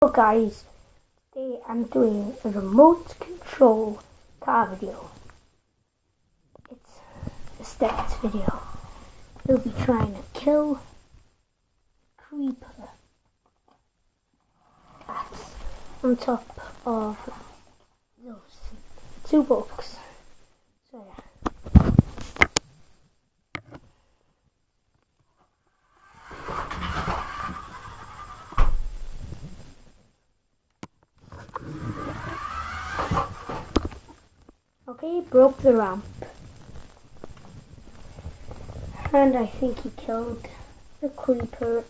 Hello guys, today I'm doing a remote control car video. It's a stats video. We'll be trying to kill creeper that's on top of those 2 books. So yeah. Okay, broke the ramp. And I think he killed the creeper.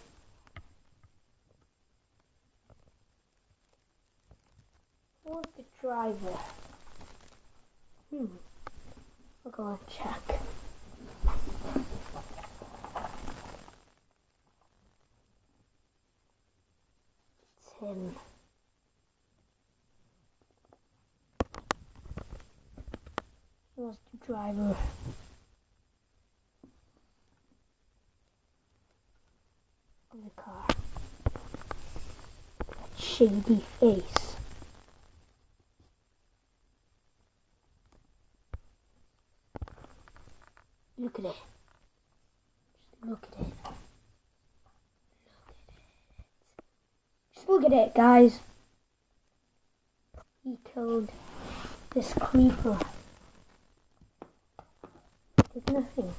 Or the driver. I'll go and check. It's him. He was the driver. Of the car. That shady face. Look at it. Just look at it. Just look at it, guys. He killed this creeper. Did nothing.